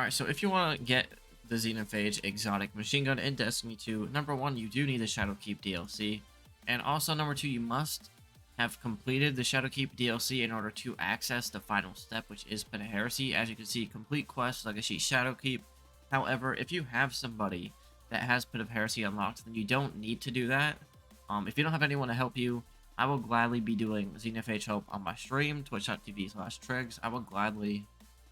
Alright, so if you want to get the Xenophage exotic machine gun in Destiny 2, number 1, you do need the Shadowkeep DLC. And also, number 2, you must have completed the Shadowkeep DLC in order to access the final step, which is Pit of Heresy. As you can see, complete quest, Legacy Shadowkeep. However, if you have somebody that has Pit of Heresy unlocked, then you don't need to do that. If you don't have anyone to help you, I will gladly be doing Xenophage help on my stream, twitch.tv/Triggs. I will gladly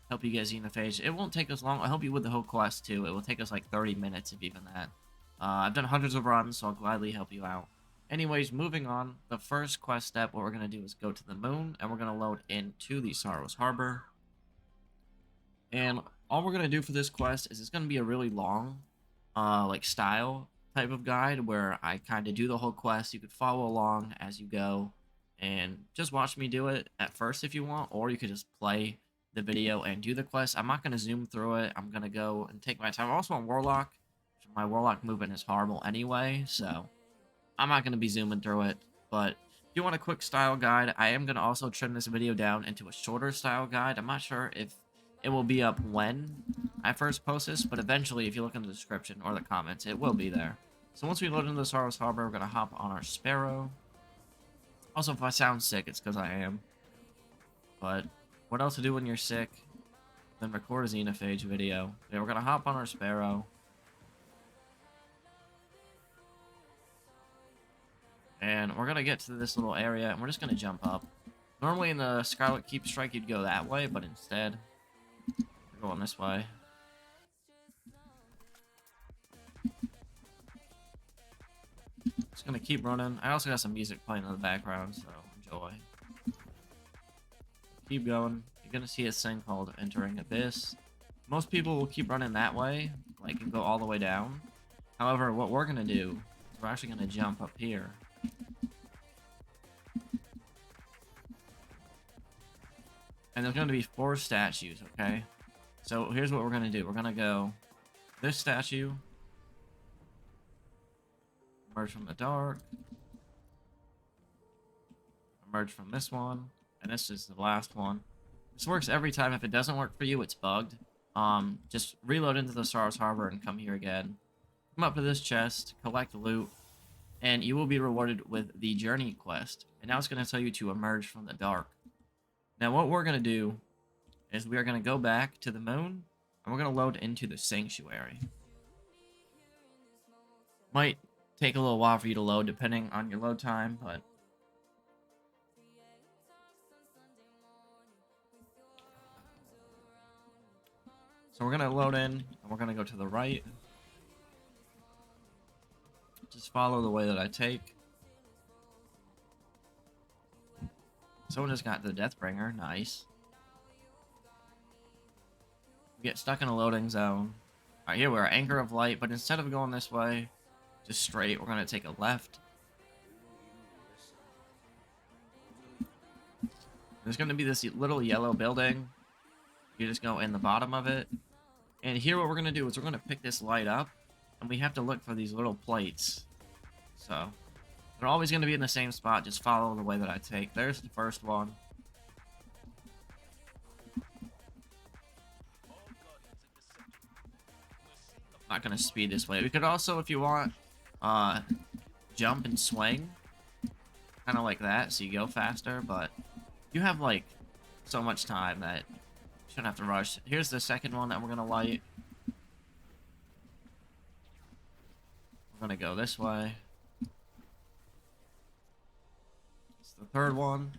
help you get Xenophage. It won't take us long. I'll help you with the whole quest, too. It will take us like 30 minutes, if even that. I've done hundreds of runs, so I'll gladly help you out. Anyways, moving on. The first quest step, what we're going to do is go to the moon, and we're going to load into the Sorrows Harbor. And all we're going to do for this quest is it's going to be a really long, style type of guide where I kind of do the whole quest. You could follow along as you go and just watch me do it at first if you want, or you could just play the video and do the quest. I'm not going to zoom through it. I'm going to go and take my time. I'm also on Warlock. My Warlock movement is horrible anyway, so I'm not going to be zooming through it. But if you want a quick style guide, I am going to also trim this video down into a shorter style guide. I'm not sure if it will be up when I first post this, but eventually, if you look in the description or the comments, it will be there. So once we load into the Sorrows Harbor, we're going to hop on our Sparrow. Also, if I sound sick, it's because I am. But what else to do when you're sick? Then record a Xenophage video. Okay, we're going to hop on our Sparrow. And we're going to get to this little area, and we're just going to jump up. Normally in the Scarlet Keep Strike, you'd go that way, but instead, we're going this way. Just going to keep running. I also got some music playing in the background, so enjoy. Keep going. You're going to see a thing called Entering Abyss. Most people will keep running that way, and go all the way down. However, what we're going to do is we're actually going to jump up here. And there's going to be 4 statues, okay? So here's what we're going to do. We're going to go this statue. Emerge from the dark. Emerge from this one. And this is the last one. This works every time. If it doesn't work for you, it's bugged. Just reload into the Sorrows Harbor and come here again. Come up to this chest, collect loot, and you will be rewarded with the Journey quest. And now it's going to tell you to emerge from the dark. Now what we're going to do is we are going to go back to the moon, and we're going to load into the Sanctuary. Might take a little while for you to load depending on your load time, but so we're going to load in, and we're going to go to the right. Just follow the way that I take. Someone just got the Deathbringer. Nice. We get stuck in a loading zone. Alright, here we're Anchor of Light, but instead of going this way, just straight, we're going to take a left. There's going to be this little yellow building. You just go in the bottom of it. And here what we're going to do is we're going to pick this light up, and we have to look for these little plates. So they're always going to be in the same spot. Just follow the way that I take. There's the first one. Not going to speed this way. We could also, if you want, jump and swing. Kind of like that, so you go faster. But you have, so much time that you shouldn't have to rush. Here's the second one that we're going to light. We're going to go this way. The third one.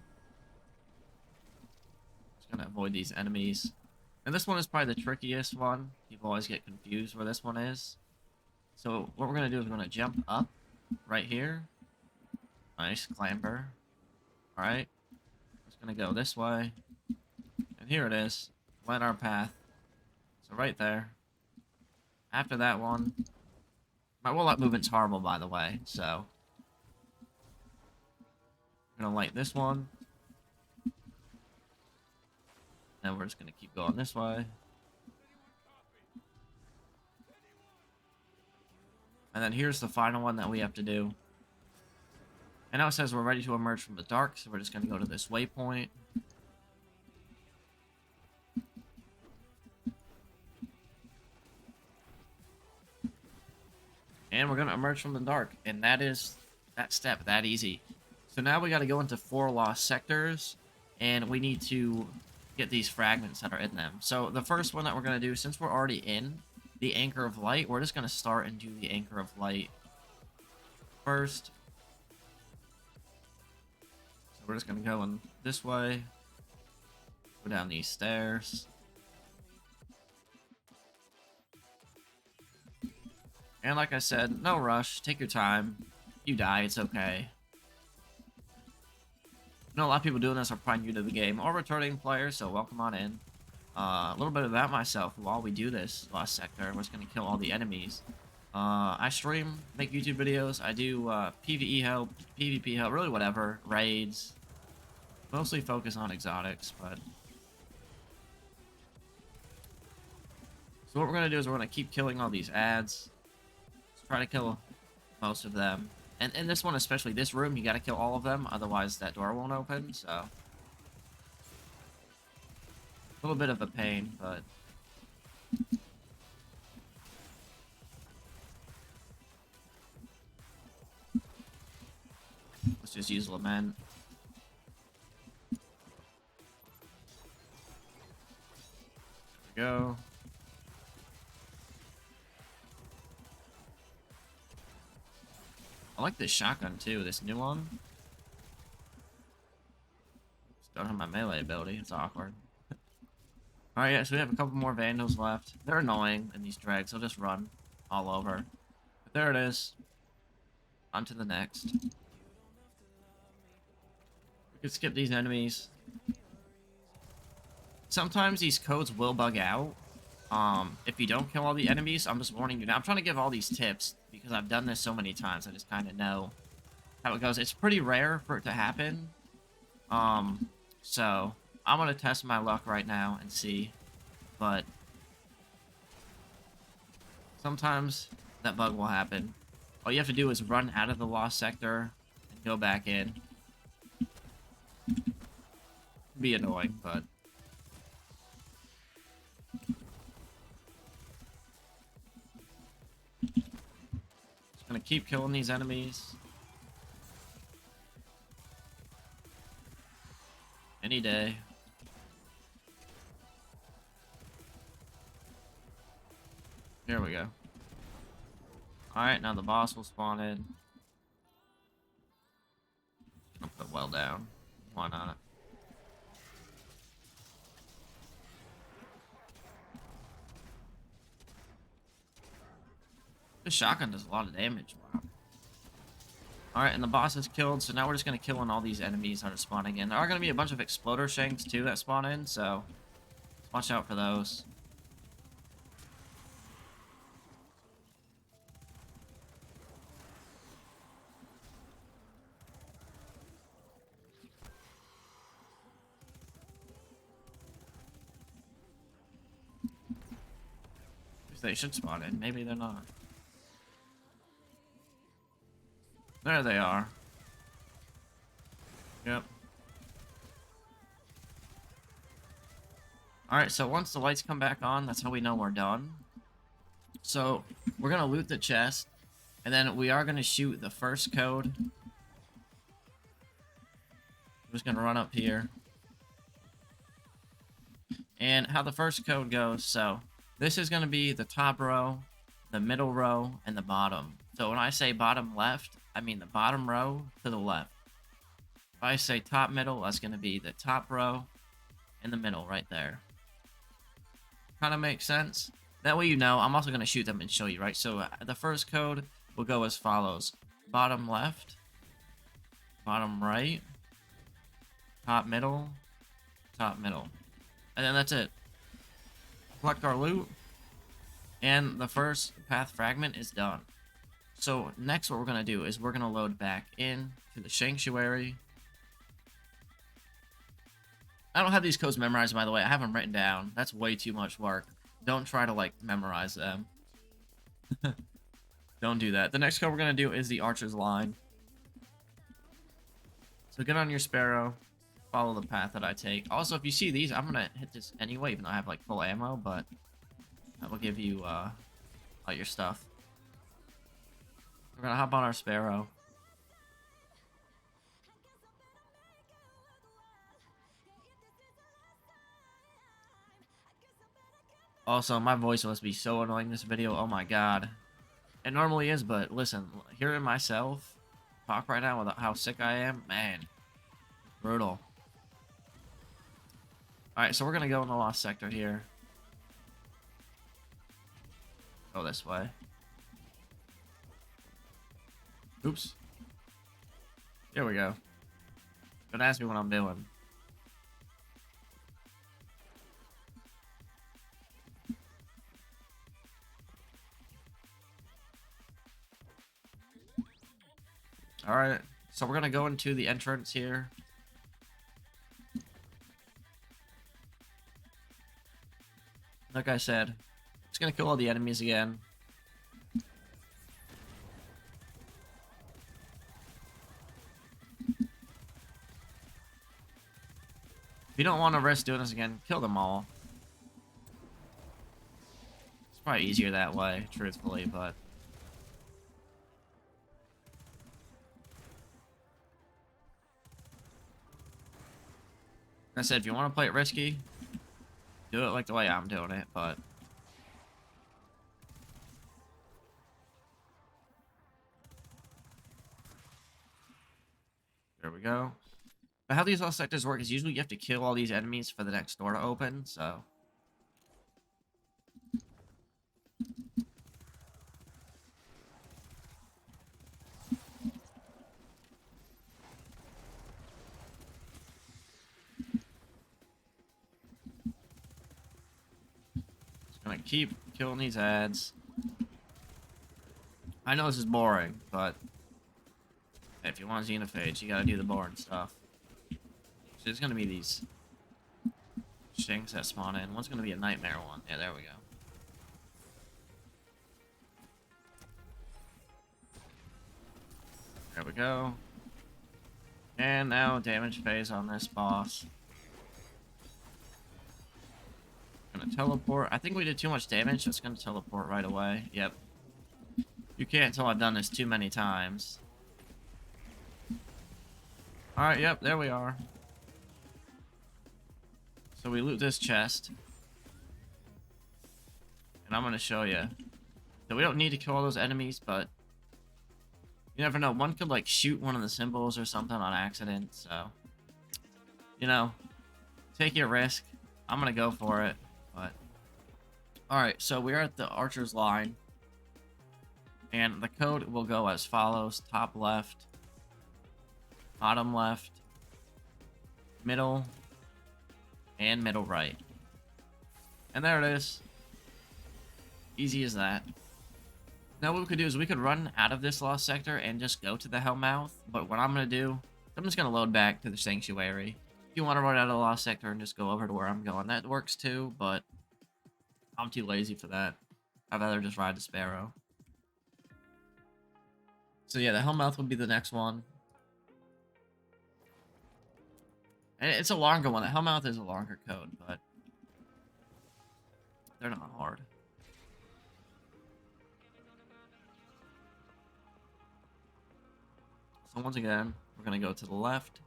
Just gonna avoid these enemies. And this one is probably the trickiest one. People always get confused where this one is. So what we're gonna do is we're gonna jump up right here. Nice clamber. Alright. Just gonna go this way. And here it is. Light our path. So right there. After that one. My Warlock movement's horrible, by the way, so we're going to light this one. And we're just going to keep going this way. And then here's the final one that we have to do. And now it says we're ready to emerge from the dark, so we're just going to go to this waypoint. And we're going to emerge from the dark. And that is that step, that easy. So now we got to go into 4 lost sectors. And we need to get these fragments that are in them. So the first one that we're going to do, since we're already in the Anchor of Light, we're just going to start and do the Anchor of Light first. So we're just going to go in this way. Go down these stairs. And like I said, no rush. Take your time. If you die, it's okay. I know a lot of people doing this are probably new to the game or returning players, so welcome on in. A little bit about myself while we do this lost sector. We're just going to kill all the enemies. I stream, make YouTube videos. I do PvE help, PvP help, really whatever. Raids. Mostly focus on exotics, but... So what we're going to do is we're going to keep killing all these ads. Let's try to kill most of them. And in this one, especially this room, you gotta kill all of them, otherwise that door won't open, so... A little bit of a pain, but... Let's just use Lament. There we go. I like this shotgun too, this new one. Just don't have my melee ability, it's awkward. Alright, yeah, so we have a couple more Vandals left. They're annoying in these dregs, they'll just run all over. But there it is. On to the next. We can skip these enemies. Sometimes these codes will bug out. If you don't kill all the enemies, I'm just warning you now. I'm trying to give all these tips because I've done this so many times. I just kind of know how it goes. It's pretty rare for it to happen. So I'm going to test my luck right now and see. But sometimes that bug will happen. All you have to do is run out of the lost sector and go back in. Be annoying, but... Gonna keep killing these enemies. Any day. Here we go. Alright, now the boss will spawn in. I'll put well down. Why not? This shotgun does a lot of damage. Wow. Alright, and the boss is killed, so now we're just going to kill in all these enemies that are spawning in. There are going to be a bunch of exploder shanks, too, that spawn in, so watch out for those. They should spawn in. Maybe they're not. There they are. Yep. Alright, so once the lights come back on, that's how we know we're done. So, we're going to loot the chest, and then we are going to shoot the first code. I'm just going to run up here. And how the first code goes, so, this is going to be the top row, the middle row, and the bottom. So when I say bottom left, I mean the bottom row to the left. If I say top middle, that's going to be the top row and the middle right there. Kind of makes sense. That way you know. I'm also going to shoot them and show you, right? So the first code will go as follows. Bottom left, bottom right, top middle, and then that's it. Collect our loot, and the first path fragment is done. So next what we're going to do is we're going to load back in to the sanctuary. I don't have these codes memorized, by the way. I have them written down. That's way too much work. Don't try to, like, memorize them. Don't do that. The next code we're going to do is the Archer's Line. So get on your Sparrow. Follow the path that I take. Also, if you see these, I'm going to hit this anyway, even though I have, like, full ammo, but that will give you all your stuff. We're gonna hop on our Sparrow. Also, my voice must be so annoying this video. Oh my god. It normally is, but listen, hearing myself talk right now with how sick I am, man, brutal. Alright, so we're gonna go in the Lost Sector here. Go this way. Oops. Here we go. Don't ask me what I'm doing. Alright, so we're gonna go into the entrance here. Like I said, it's gonna kill all the enemies again. If you don't want to risk doing this again, kill them all. It's probably easier that way, truthfully, but... Like I said, if you want to play it risky, do it like the way I'm doing it, but... There we go. But how these Lost Sectors work is usually you have to kill all these enemies for the next door to open, so... Just gonna keep killing these ads. I know this is boring, but... if you want Xenophage, you gotta do the boring stuff. So there's gonna be these things that spawn in. One's gonna be a nightmare one. Yeah, there we go. There we go. And now damage phase on this boss. Gonna teleport. I think we did too much damage, so it's gonna teleport right away. Yep. You can't tell I've done this too many times. Alright, yep, there we are. So we loot this chest. And I'm gonna show you. So we don't need to kill all those enemies, but... you never know, one could like shoot one of the symbols or something on accident, so... you know, take your risk. I'm gonna go for it, but... Alright, so we're at the Archer's line. And the code will go as follows. Top left. Bottom left. Middle. And middle right. And there it is. Easy as that. Now what we could do is we could run out of this Lost Sector and just go to the Hellmouth. But what I'm going to do, I'm just going to load back to the Sanctuary. If you want to run out of the Lost Sector and just go over to where I'm going, that works too, but I'm too lazy for that. I'd rather just ride the Sparrow. So yeah, the Hellmouth would be the next one. And it's a longer one. The Hellmouth is a longer code, but they're not hard. So once again, we're going to go to the left.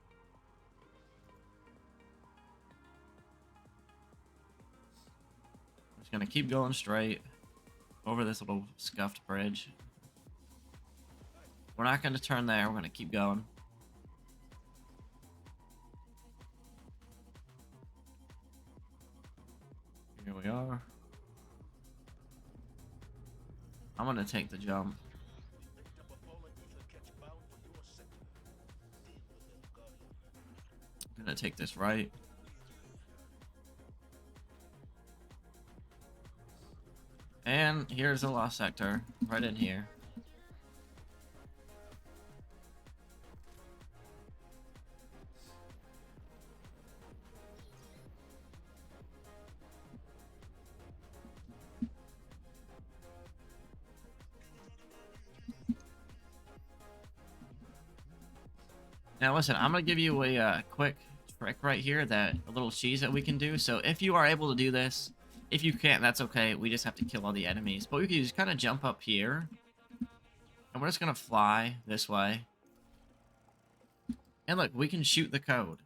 We're just going to keep going straight over this little scuffed bridge. We're not going to turn there. We're going to keep going. Here we are. I'm going to take the jump. I'm going to take this right. And here's the Lost Sector, right in here. Now listen, I'm going to give you a quick trick right here, a little cheese that we can do. So if you are able to do this, if you can't, that's okay. We just have to kill all the enemies. But we can just kind of jump up here. And And we're just gonna fly this way. And look, we can shoot the code.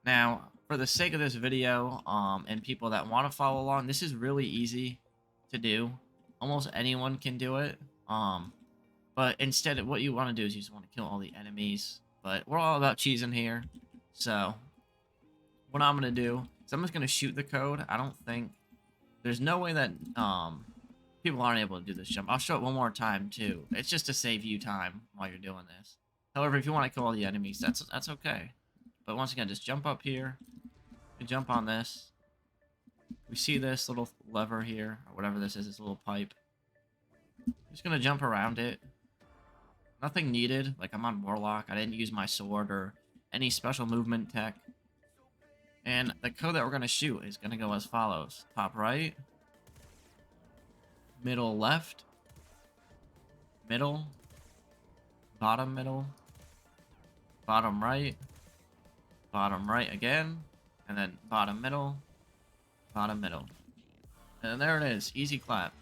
Now, for the sake of this video, and people that want to follow along, this is really easy to do. Almost anyone can do it. But instead, what you want to do is you just want to kill all the enemies. But we're all about cheesing here. So, what I'm going to do is I'm just going to shoot the code. I don't think... There's no way that people aren't able to do this jump. I'll show it one more time, too. It's just to save you time while you're doing this. However, if you want to kill all the enemies, that's okay. But once again, just jump up here. You jump on this. We see this little lever here, or whatever this is, this little pipe. Just going to jump around it. Nothing needed. Like, I'm on Warlock. I didn't use my sword or any special movement tech. And the code that we're going to shoot is going to go as follows. Top right. Middle left. Middle. Bottom middle. Bottom right. Bottom right again. And then bottom middle. Bottom middle. And there it is. Easy clap.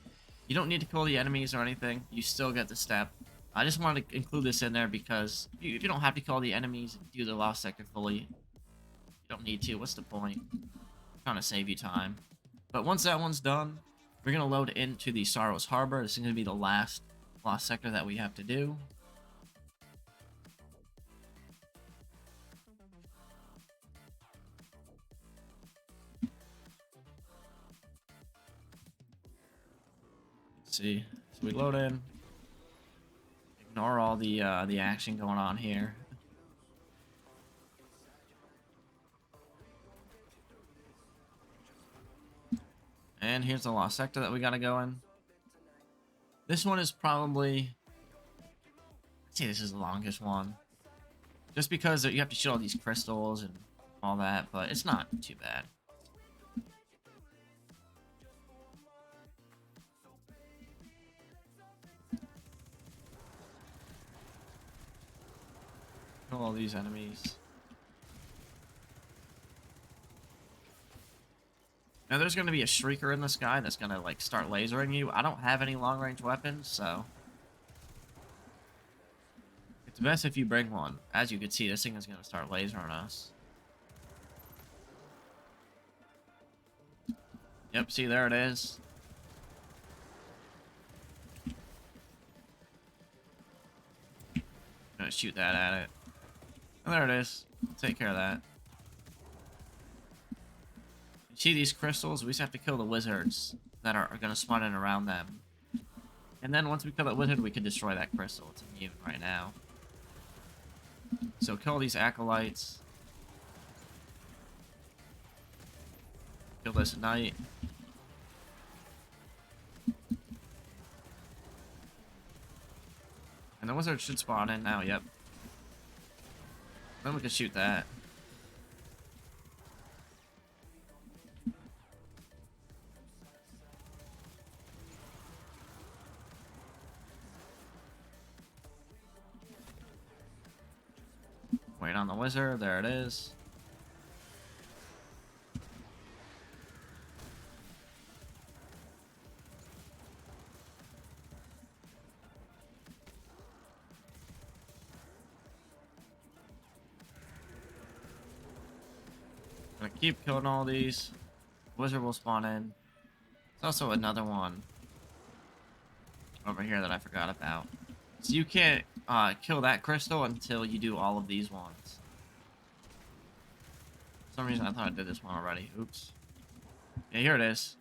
You don't need to kill the enemies or anything. You still get the step. I just wanted to include this in there because if you don't have to kill the enemies and do the lost sector fully, you don't need to. What's the point? I'm trying to save you time. But once that one's done, we're going to load into the Sorrow's Harbor. This is going to be the last lost sector that we have to do. Let's see. So we load in. Ignore all the action going on here. And here's the lost sector that we gotta go in. This one is probably... I'd say this is the longest one. Just because you have to shoot all these crystals and all that, but it's not too bad. Kill all these enemies. Now there's going to be a Shrieker in the sky that's going to like start lasering you. I don't have any long range weapons, so it's best if you bring one. As you can see, this thing is going to start lasering us. Yep, see, there it is. Gonna shoot that at it. And there it is. Take care of that. You see these crystals? We just have to kill the wizards that are going to spawn in around them. And then once we kill that wizard, we can destroy that crystal. It's immune right now. So kill these acolytes. Kill this knight. And the wizard should spawn in now, yep. Then we can shoot that. Wait on the wizard, there it is. Gonna keep killing all these. Wizard will spawn in. There's also another one over here that I forgot about. So you can't kill that crystal until you do all of these ones. For some reason I thought I did this one already. Oops. Yeah, here it is.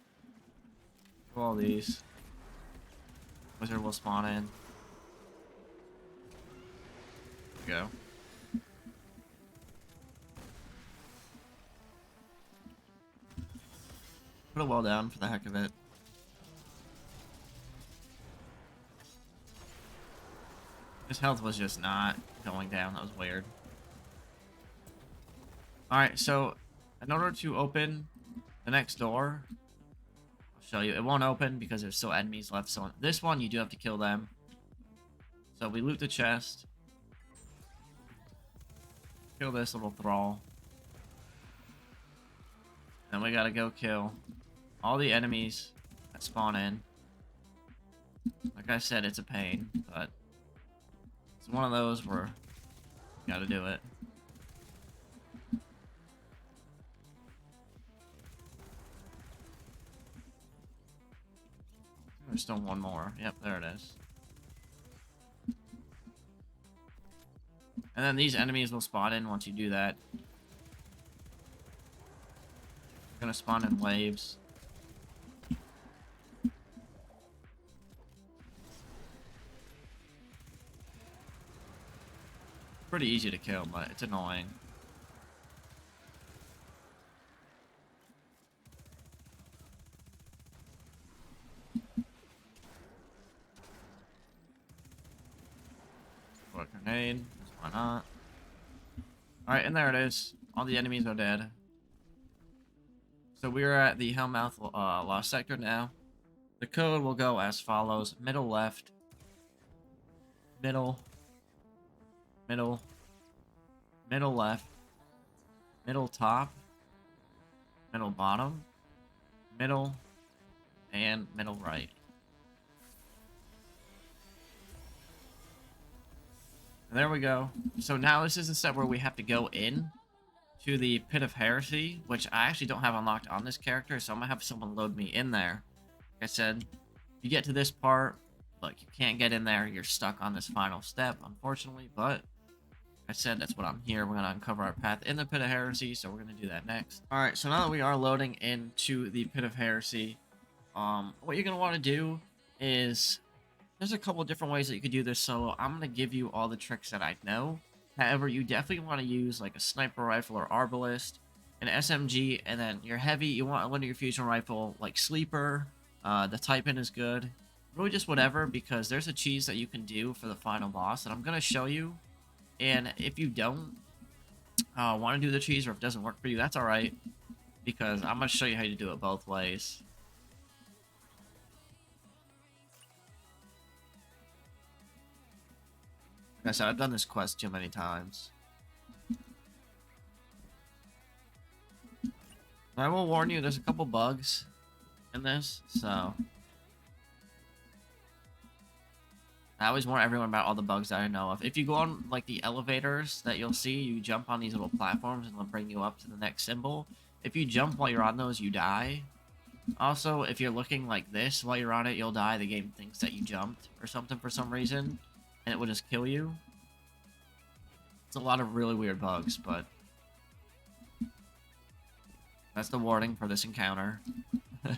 Do all these. Wizard will spawn in. There we go. Put a wall down for the heck of it. His health was just not going down. That was weird. Alright, so in order to open the next door, I'll show you. It won't open because there's still enemies left. So this one, you do have to kill them. So we loot the chest. Kill this little thrall. Then we gotta go kill all the enemies that spawn in. Like I said, it's a pain, but It's one of those where you gotta do it. There's still one more. Yep, there it is. And then these enemies will spawn in once you do that. They're gonna spawn in waves. Pretty easy to kill, but it's annoying. Throw a grenade. Why not? Alright, and there it is. All the enemies are dead. So we're at the Hellmouth Lost Sector now. The code will go as follows. Middle left. Middle. Middle. Middle left. Middle top. Middle bottom. Middle. And middle right. And there we go. So now this is the step where we have to go in to the Pit of Heresy, which I actually don't have unlocked on this character, so I'm gonna have someone load me in there. Like I said, you get to this part, look, you can't get in there, you're stuck on this final step, unfortunately, but like I said, that's what I'm here. We're gonna uncover our path in the Pit of Heresy, so we're gonna do that next. Alright, so now that we are loading into the Pit of Heresy, what you're gonna want to do is there's a couple different ways that you could do this, so I'm going to give you all the tricks that I know. However, you definitely want to use like a sniper rifle or arbalist, an SMG, and then your heavy, you want a linear fusion rifle like Sleeper. The Type-In is good. Really just whatever, because there's a cheese that you can do for the final boss that I'm going to show you. And if you don't want to do the cheese, or if it doesn't work for you, that's alright, because I'm going to show you how to do it both ways. Like I said, I've done this quest too many times. I will warn you, there's a couple bugs in this, so I always warn everyone about all the bugs that I know of. If you go on like the elevators that you'll see, you jump on these little platforms and they'll bring you up to the next symbol. If you jump while you're on those, you die. Also, if you're looking like this while you're on it, you'll die. The game thinks that you jumped or something for some reason, and it will just kill you. It's a lot of really weird bugs, but that's the warning for this encounter. Watch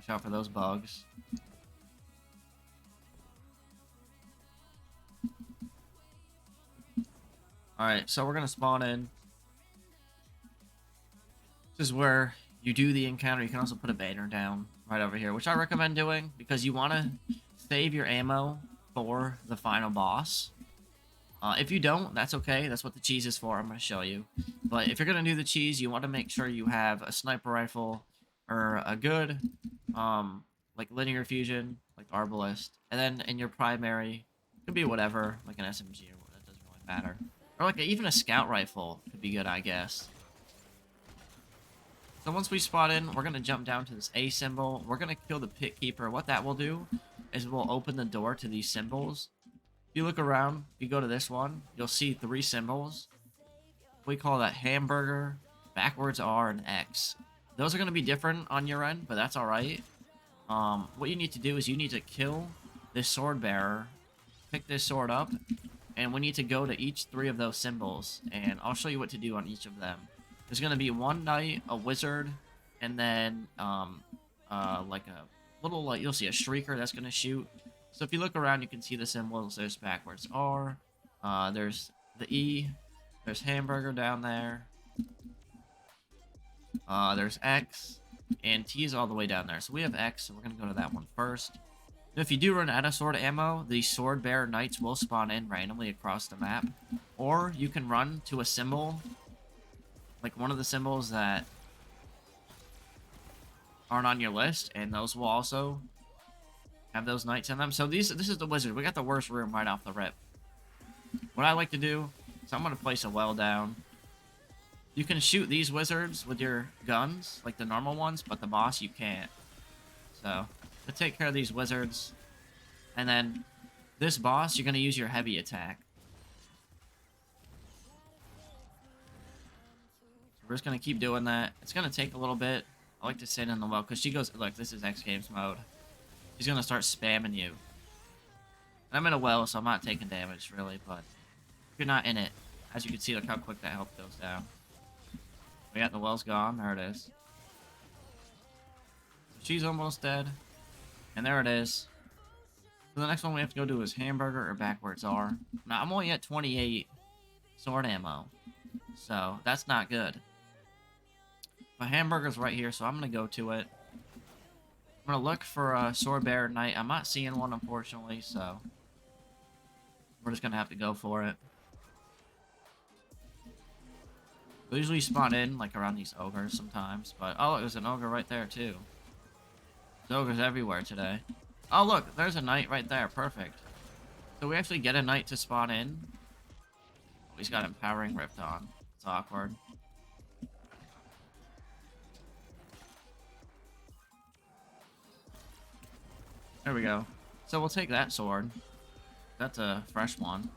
out for those bugs. Alright, so we're going to spawn in. This is where you do the encounter. You can also put a banner down right over here, which I recommend doing because you want to save your ammo for the final boss. If you don't, that's okay. That's what the cheese is for. I'm going to show you. But if you're going to do the cheese, you want to make sure you have a sniper rifle or a good, like linear fusion, like arbalist. And then in your primary, it could be whatever, like an SMG or whatever. That doesn't really matter. Or like even a scout rifle could be good, I guess. So once we spot in, we're going to jump down to this A symbol. We're going to kill the Pit Keeper. What that will do is we'll open the door to these symbols. If you look around, if you go to this one, you'll see 3 symbols. We call that hamburger, backwards R, and X. Those are going to be different on your end, but that's alright. What you need to do is you need to kill this sword bearer, pick this sword up, and we need to go to each 3 of those symbols, and I'll show you what to do on each of them. There's going to be one knight, a wizard, and then like a little, like you'll see a shrieker that's going to shoot. So if you look around, you can see the symbols. There's backwards R, there's the E, there's hamburger down there, there's X, and T is all the way down there. So we have X, so we're going to go to that one first. Now, if you do run out of sword ammo, the sword bearer knights will spawn in randomly across the map. Or you can run to a symbol, like one of the symbols that aren't on your list, and those will also have those knights in them. So this is the wizard. We got the worst room right off the rip. What I like to do is I'm going to place a well down. You can shoot these wizards with your guns, like the normal ones, but the boss you can't. So, to take care of these wizards, and then this boss, you're going to use your heavy attack. We're just gonna keep doing that. It's gonna take a little bit. I like to sit in the well because she goes, look, this is X Games mode. She's gonna start spamming you. And I'm in a well, so I'm not taking damage really, but if you're not in it, as you can see, look how quick that health goes down. We got the well's gone. There it is. She's almost dead. And there it is. So the next one we have to go do is hamburger or backwards R. Now, I'm only at 28 sword ammo. So, that's not good. My hamburger's right here, so I'm going to go to it. I'm going to look for a sword bearer knight. I'm not seeing one, unfortunately, so we're just going to have to go for it. They usually spawn in, like, around these ogres sometimes. But, oh, there's an ogre right there, too. There's ogres everywhere today. Oh, look, there's a knight right there. Perfect. So we actually get a knight to spawn in. Oh, he's got Empowering Rift on. It's awkward. There we go. So we'll take that sword. That's a fresh one.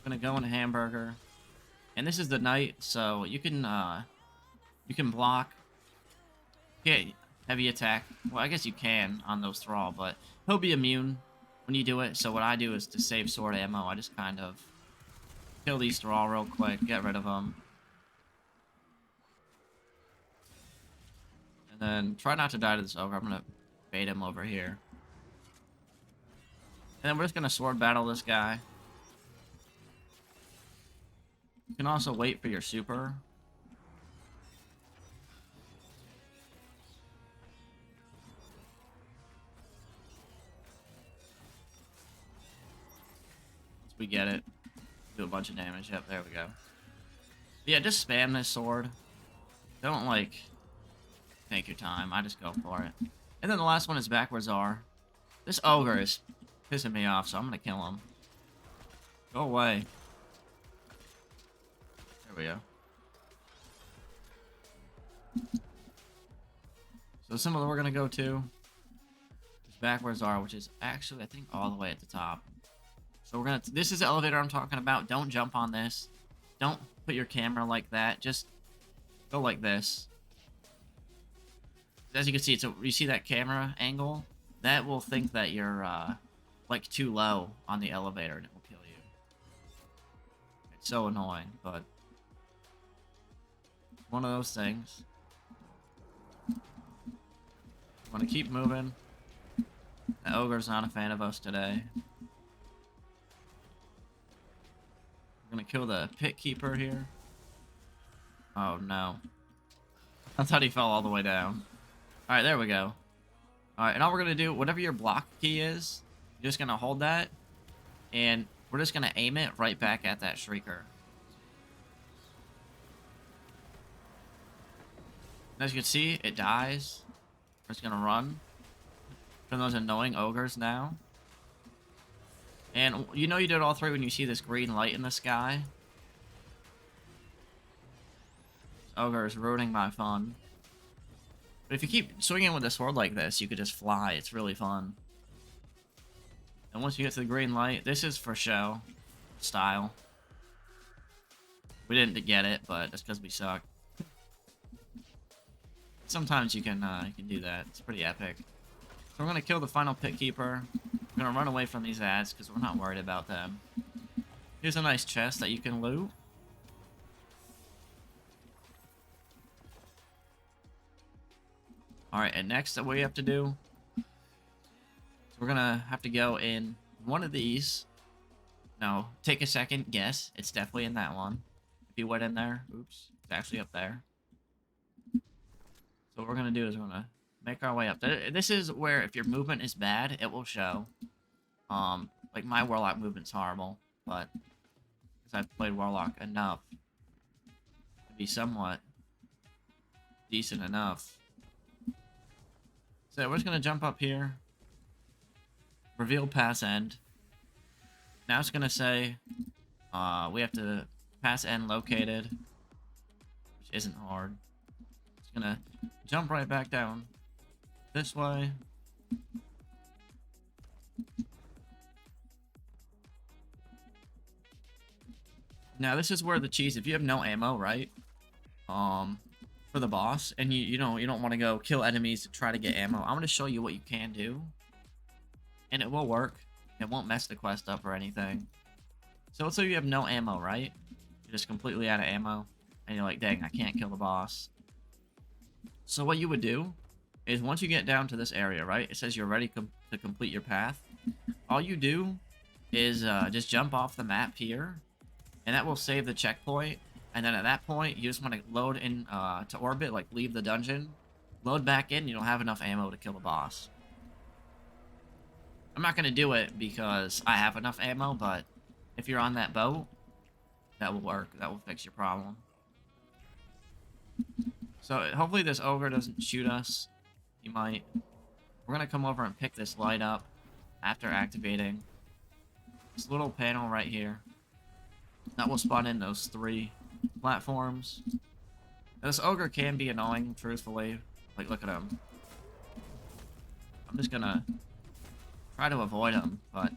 Gonna go into hamburger. And this is the knight, so you can block. Yeah, heavy attack. Well, I guess you can on those thrall, but he'll be immune when you do it. So what I do is to save sword ammo, I just kind of kill these thrall real quick, get rid of them. And then try not to die to this ogre. I'm gonna bait him over here. And then we're just gonna sword battle this guy. You can also wait for your super. Once we get it, do a bunch of damage. Yep, there we go. Yeah, just spam this sword. Don't, like, take your time. I just go for it. And then the last one is backwards R. This ogre is pissing me off, so I'm gonna kill him. Go away. There we go. So the symbol that we're gonna go to is backwards R, which is actually, I think, all the way at the top. So we're gonna, this is the elevator I'm talking about. Don't jump on this. Don't put your camera like that. Just go like this. As you can see, you see that camera angle? That will think that you're, like, too low on the elevator, and it will kill you. It's so annoying, but one of those things. Want to keep moving. The ogre's not a fan of us today. We're gonna kill the pit keeper here. Oh no. I thought he fell all the way down. Alright, there we go. Alright, and all we're gonna do, whatever your block key is, you're just gonna hold that, and we're just gonna aim it right back at that shrieker. As you can see, it dies. We're just gonna run from those annoying ogres now. And you know you did all three when you see this green light in the sky. This ogre is ruining my fun. But if you keep swinging with a sword like this, you could just fly. It's really fun. And once you get to the green light, this is for show style. We didn't get it, but that's because we suck. Sometimes you can do that. It's pretty epic. So we're gonna kill the final pit keeper. We're gonna run away from these ads because we're not worried about them. Here's a nice chest that you can loot. Alright, and next what we have to do, so we're gonna have to go in one of these. No, take a second guess. It's definitely in that one. If you went in there, oops, it's actually up there. So what we're gonna do is we're gonna make our way up. This is where if your movement is bad, it will show. Like my Warlock movement's horrible, but because I've played Warlock enough to be somewhat decent enough. So we're just gonna jump up here. Reveal pass end. Now it's gonna say we have to pass end located, which isn't hard. It's gonna jump right back down this way. Now, this is where the cheese, if you have no ammo, right? For the boss, and you know, you don't want to go kill enemies to try to get ammo. I'm going to show you what you can do, and it will work. It won't mess the quest up or anything. So let's say you have no ammo, right? You're just completely out of ammo, and you're like, dang, I can't kill the boss. So what you would do is once you get down to this area, right? It says you're ready to complete your path. All you do is just jump off the map here, and that will save the checkpoint. And then at that point, you just want to load in to orbit, like leave the dungeon, load back in, you don't have enough ammo to kill the boss. I'm not going to do it because I have enough ammo, but if you're on that boat, that will work. That will fix your problem. So hopefully this ogre doesn't shoot us. He might. We're going to come over and pick this light up after activating this little panel right here. That will spawn in those 3 platforms. Now, this ogre can be annoying, truthfully. Like, look at him. I'm just going to try to avoid him, but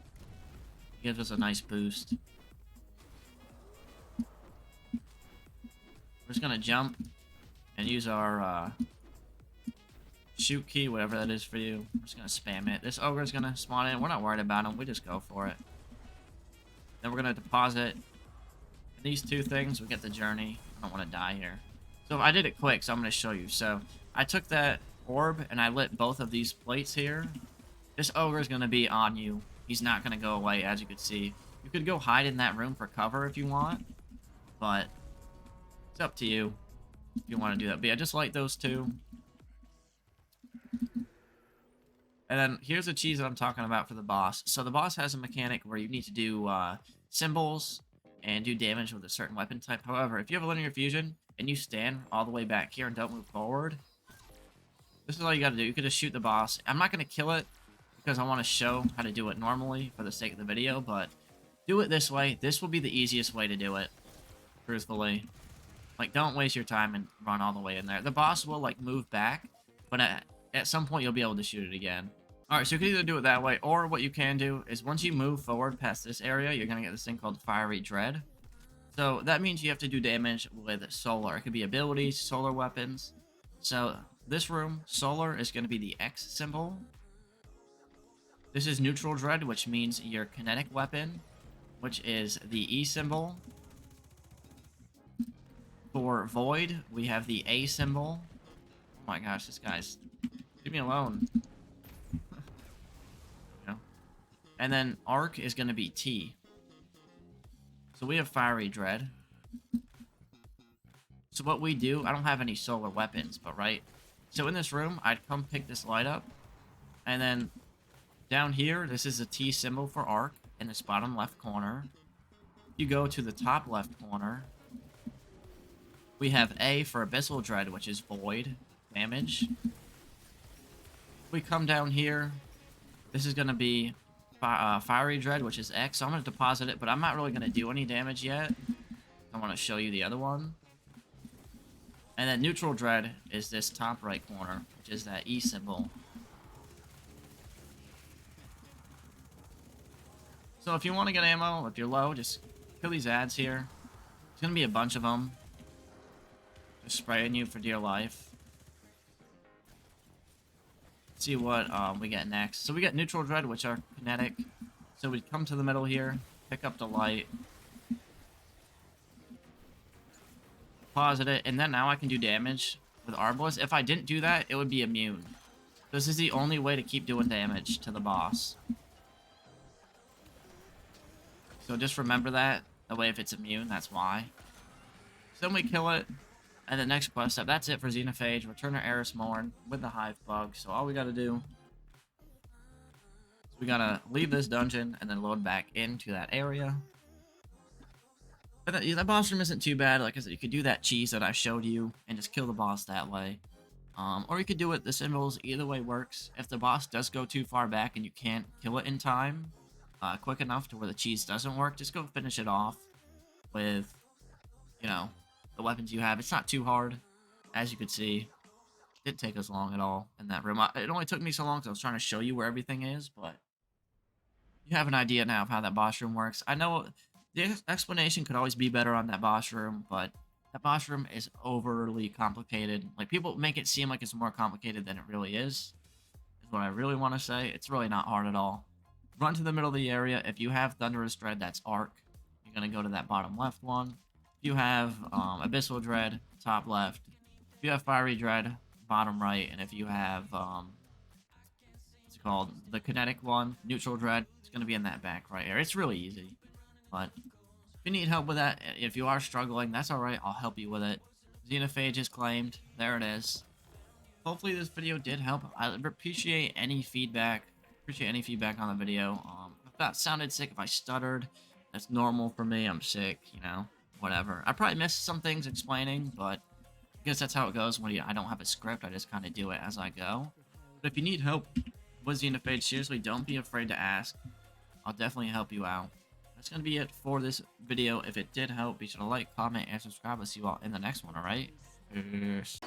he gives us a nice boost. We're just going to jump and use our shoot key, whatever that is for you. We're just going to spam it. This ogre is going to spawn in. We're not worried about him. We just go for it. Then we're going to deposit these 2 things. We get the journey. I don't want to die here. So I did it quick, so I'm going to show you. So I took that orb and I lit both of these plates here. This ogre is going to be on you. He's not going to go away, as you can see. You could go hide in that room for cover if you want, but it's up to you if you want to do that. But yeah, just light those 2. And then here's the cheese that I'm talking about for the boss. So the boss has a mechanic where you need to do symbols and do damage with a certain weapon type. However, if you have a linear fusion and you stand all the way back here and don't move forward, this is all you got to do. You can just shoot the boss. I'm not going to kill it because I want to show how to do it normally for the sake of the video, but do it this way. This will be the easiest way to do it, truthfully. Like, don't waste your time and run all the way in there. The boss will, like, move back, but at some point you'll be able to shoot it again. Alright, so you can either do it that way, or what you can do is once you move forward past this area, you're going to get this thing called Fiery Dread. So that means you have to do damage with solar. It could be abilities, solar weapons. So this room, solar, is going to be the X symbol. This is Neutral Dread, which means your kinetic weapon, which is the E symbol. For Void, we have the A symbol. Oh my gosh, this guy's... Leave me alone. And then Arc is going to be T. So we have Fiery Dread. So what we do, I don't have any solar weapons, but right? So in this room, I'd come pick this light up. And then down here, this is a T symbol for Arc in this bottom left corner. You go to the top left corner. We have A for Abyssal Dread, which is Void damage. We come down here. This is going to be Fiery Dread, which is X. So I'm going to deposit it, but I'm not really going to do any damage yet. I want to show you the other one. And then Neutral Dread is this top right corner, which is that E symbol. So if you want to get ammo, if you're low, just kill these ads here. There's going to be a bunch of them. Just spraying you for dear life. See what we get next. So we get Neutral Dread, which are kinetic. So we come to the middle here, pick up the light, deposit it, and then now I can do damage with Arbalest. If I didn't do that, it would be immune. This is the only way to keep doing damage to the boss. So just remember that. That way if it's immune, that's why. So then we kill it. And the next quest step, that's it for Xenophage. Return to Eris Morn with the Hive Bug. So all we gotta do is we gotta leave this dungeon and then load back into that area. But that boss room isn't too bad. Like I said, you could do that cheese that I showed you and just kill the boss that way. Or you could do it the symbols. Either way works. If the boss does go too far back and you can't kill it in time, quick enough to where the cheese doesn't work, just go finish it off with, you know, the weapons you have. It's not too hard, as you could see. It didn't take us long at all in that room. It only took me so long because I was trying to show you where everything is, but you have an idea now of how that boss room works. I know The explanation could always be better on that boss room, but that boss room is overly complicated. Like, people make it seem like it's more complicated than it really is what I really want to say. It's really not hard at all. Run to the middle of the area. If you have Thunderous Dread, that's Arc. You're going to go to that bottom left one. If you have Abyssal Dread, top left. If you have Fiery Dread, bottom right. And if you have, what's it called? The Kinetic one, Neutral Dread, it's going to be in that back right here. It's really easy. But if you need help with that, if you are struggling, that's alright. I'll help you with it. Xenophage is claimed. There it is. Hopefully this video did help. I appreciate any feedback. Appreciate any feedback on the video. If that sounded sick, if I stuttered, that's normal for me. I'm sick, you know, whatever. I probably missed some things explaining, but I guess that's how it goes when I don't have a script. I just kind of do it as I go. But if you need help with Xenophage, seriously, don't be afraid to ask. I'll definitely help you out. That's going to be it for this video. If it did help, be sure to like, comment, and subscribe. I'll see you all in the next one, alright? Peace.